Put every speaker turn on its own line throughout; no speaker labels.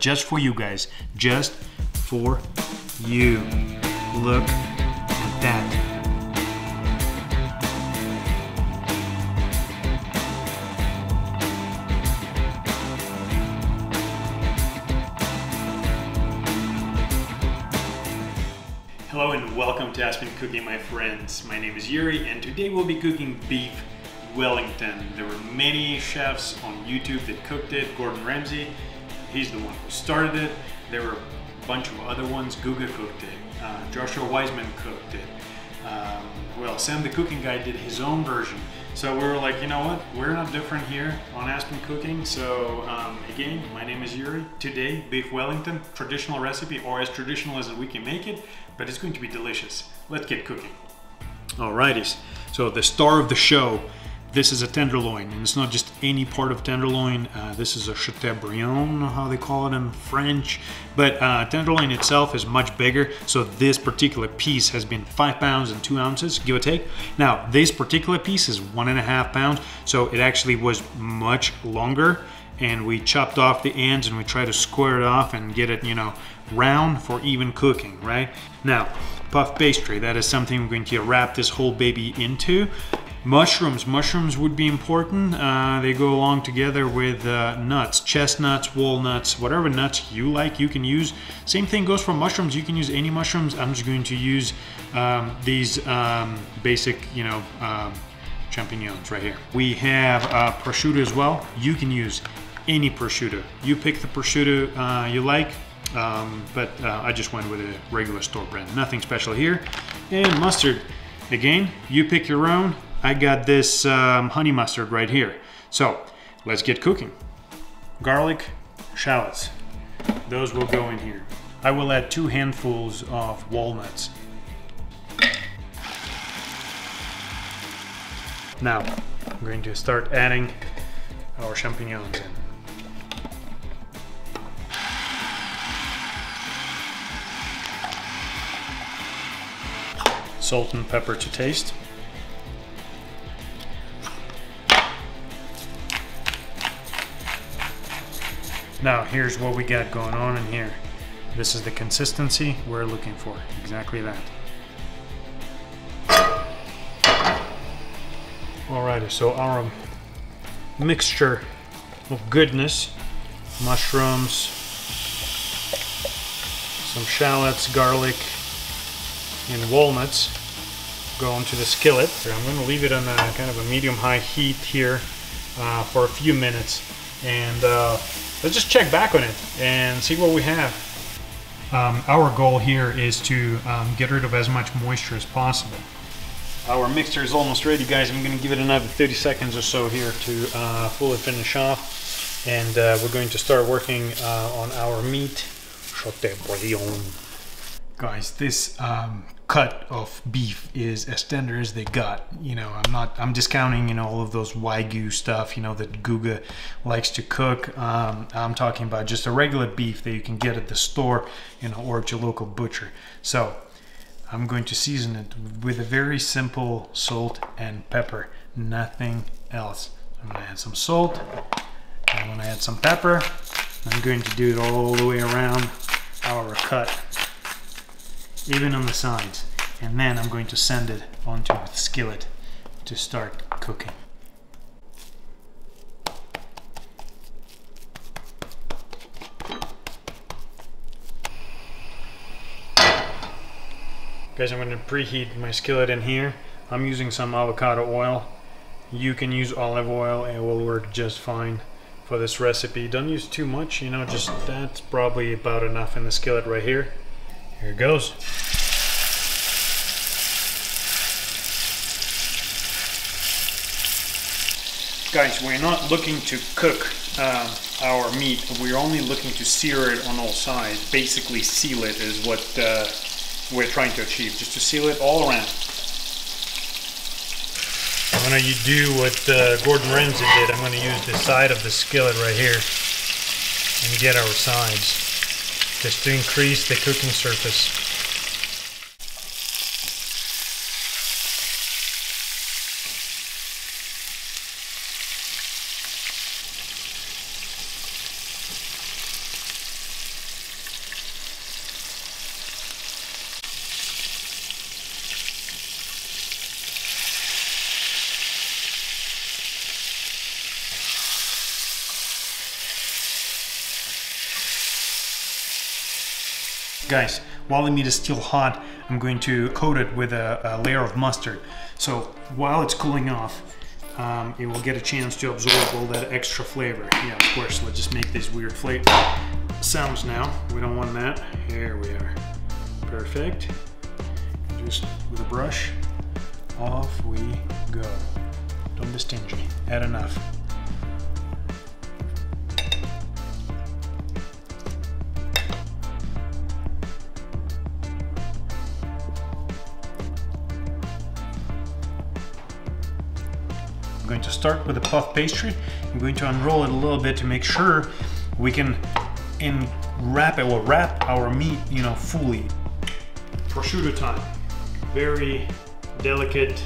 just for you guys. Just for you. Look at that. Hello and welcome to Aspen Cooking, my friends. My name is Yuri and today we'll be cooking Beef Wellington. There were many chefs on YouTube that cooked it. Gordon Ramsay, he's the one who started it. There were a bunch of other ones. Guga cooked it. Joshua Wiseman cooked it. Well, Sam the Cooking Guy did his own version. So we were like, you know what? We're not different here on Aspen Cooking. So again, my name is Yuri. Today, Beef Wellington, traditional recipe, or as traditional as we can make it, but it's going to be delicious. Let's get cooking. Alrighties, so the star of the show, this is a tenderloin, and it's not just any part of tenderloin. This is a Chateaubriand, how they call it in French. But tenderloin itself is much bigger, so this particular piece has been 5 pounds and 2 ounces, give or take. Now, this particular piece is 1.5 pounds, so it actually was much longer. And we chopped off the ends and we tried to square it off and get it, you know, round for even cooking, right? Now, puff pastry, that is something we're going to wrap this whole baby into. Mushrooms would be important. They go along together with nuts, chestnuts, walnuts, whatever nuts you like, you can use. Same thing goes for mushrooms. You can use any mushrooms. I'm just going to use these basic, you know, champignons right here. We have prosciutto as well. You can use any prosciutto. You pick the prosciutto you like, but I just went with a regular store brand. Nothing special here. And mustard. Again, you pick your own. I got this honey mustard right here. So let's get cooking. Garlic, shallots. Those will go in here. I will add 2 handfuls of walnuts. Now, I'm going to start adding our champignons in. Salt and pepper to taste. Now, here's what we got going on in here. This is the consistency we're looking for, exactly that. Alrighty, so our mixture of goodness, mushrooms, some shallots, garlic, and walnuts go into the skillet. I'm going to leave it on a kind of a medium-high heat here for a few minutes, and let's just check back on it and see what we have. Our goal here is to get rid of as much moisture as possible. Our mixture is almost ready, guys. I'm going to give it another 30 seconds or so here to fully finish off, and we're going to start working on our meat, Chateaubriand. Guys, this cut of beef is as tender as they got. You know, I'm discounting, you know, all of those Wagyu stuff, you know, that Guga likes to cook. I'm talking about just a regular beef that you can get at the store, you know, or at your local butcher. So I'm going to season it with a very simple salt and pepper, nothing else. I'm going to add some salt, I'm going to add some pepper. I'm going to do it all the way around our cut, even on the sides, and then I'm going to send it onto the skillet to start cooking. Guys, I'm going to preheat my skillet in here. I'm using some avocado oil. You can use olive oil, it will work just fine for this recipe. Don't use too much, you know, just that's probably about enough in the skillet right here. Here it goes. Guys, we're not looking to cook our meat, we're only looking to sear it on all sides. Basically seal it is what we're trying to achieve, just to seal it all around. I'm going to do what Gordon Ramsay did. I'm going to use the side of the skillet right here and get our sides, just to increase the cooking surface. Guys, while the meat is still hot, I'm going to coat it with a layer of mustard. So while it's cooling off, it will get a chance to absorb all that extra flavor. Yeah, of course, let's just make these weird flavor sounds now. We don't want that. Here we are. Perfect. Just with a brush, off we go. Don't be stingy. Add enough. I'm going to start with the puff pastry. I'm going to unroll it a little bit to make sure we can wrap our meat, you know, fully. Prosciutto time. Very delicate,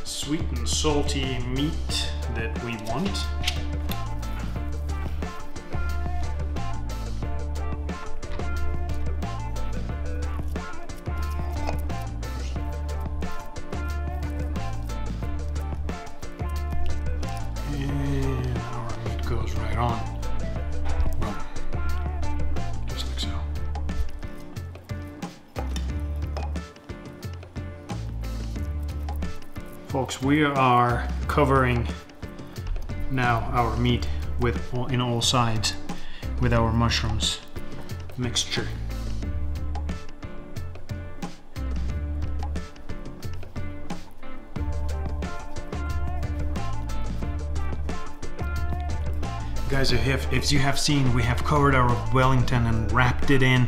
sweet and salty meat that we want. And our meat goes right on. Boom. Just like so. Folks, we are covering now our meat in all sides with our mushrooms mixture. Guys, if you have seen, we have covered our Wellington and wrapped it in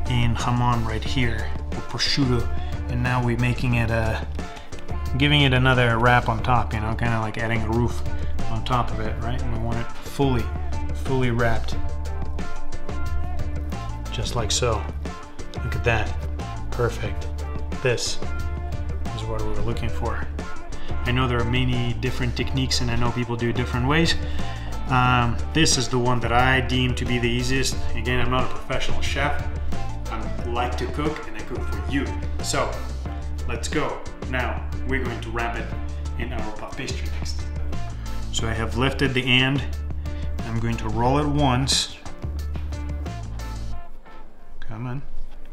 hamon right here with prosciutto, and now we're making it giving it another wrap on top, you know, kind of like adding a roof on top of it, right? And we want it fully wrapped, just like so. Look at that, perfect. This is what we were looking for. I know there are many different techniques, and I know people do different ways. This is the one that I deem to be the easiest. Again, I'm not a professional chef. I like to cook, and I cook for you. So let's go. Now we're going to wrap it in our puff pastry next. So I have lifted the end. I'm going to roll it once. Come on,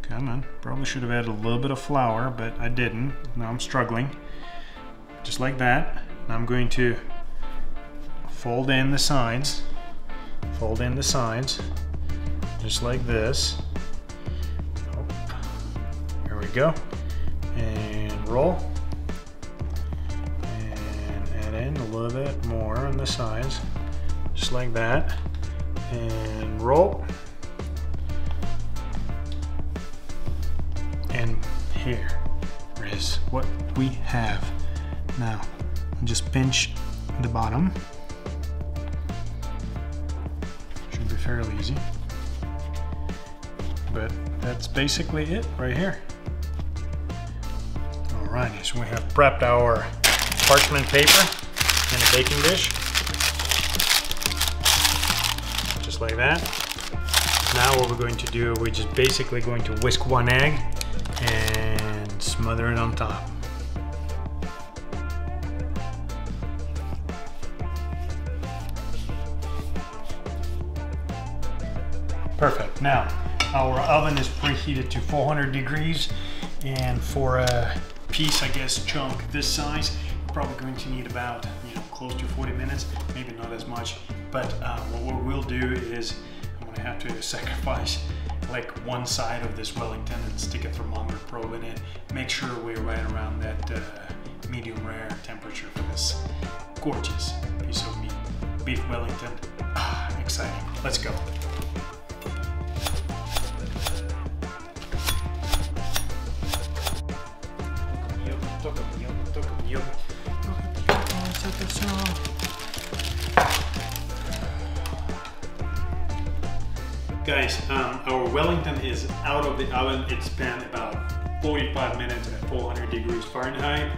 come on. Probably should have added a little bit of flour, but I didn't. Now I'm struggling. Just like that. Now I'm going to fold in the sides. Fold in the sides, just like this. Oh, here we go. And roll. In a little bit more on the sides, just like that, and roll. And here is what we have. Now just pinch the bottom. Should be fairly easy, but that's basically it right here. Alrighty, so we have prepped our parchment paper in a baking dish, just like that. Now what we're going to do, we're just basically going to whisk one egg and smother it on top. Perfect. Now our oven is preheated to 400 degrees, and for a piece, I guess, chunk this size, probably going to need about, you know, close to 40 minutes, maybe not as much, but what we'll do is I'm gonna have to sacrifice like one side of this Wellington and stick a thermometer probe in it, make sure we're right around that medium rare temperature for this gorgeous piece of meat. Beef Wellington, exciting, let's go. Guys, our Wellington is out of the oven. It's been about 45 minutes at 400 degrees Fahrenheit.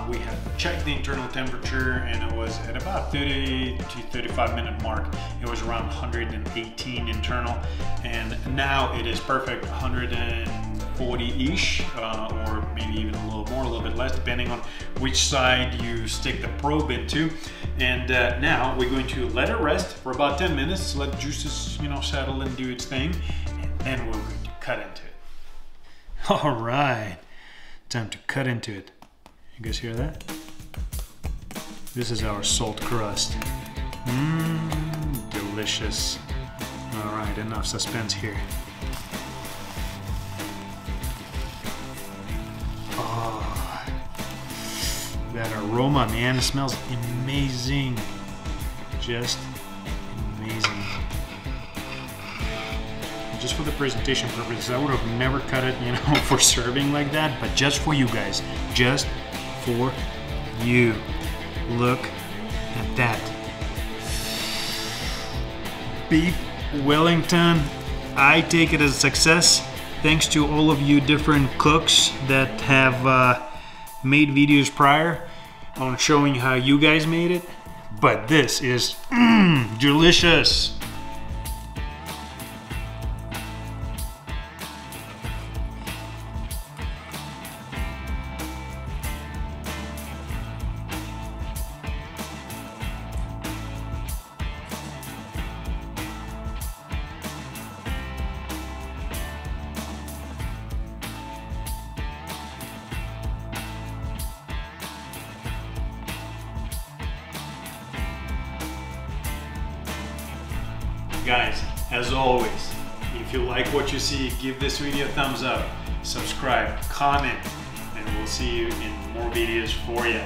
We have checked the internal temperature, and it was at about 30 to 35 minute mark. It was around 118 internal, and now it is perfect 140-ish, or maybe even a little more, a little bit less, depending on which side you stick the probe into. And now we're going to let it rest for about 10 minutes, let juices, you know, settle and do its thing. And and we're going to cut into it. All right, time to cut into it. You guys hear that? This is our salt crust. Delicious. All right, enough suspense here. Oh, that aroma, man, it smells amazing. Just amazing. Just for the presentation purposes, I would have never cut it, you know, for serving like that, but just for you guys, just for you. Look at that. Beef Wellington, I take it as a success. Thanks to all of you different cooks that have made videos prior on showing how you guys made it. But this is delicious. Guys, as always, if you like what you see, give this video a thumbs up, subscribe, comment, and we'll see you in more videos for you.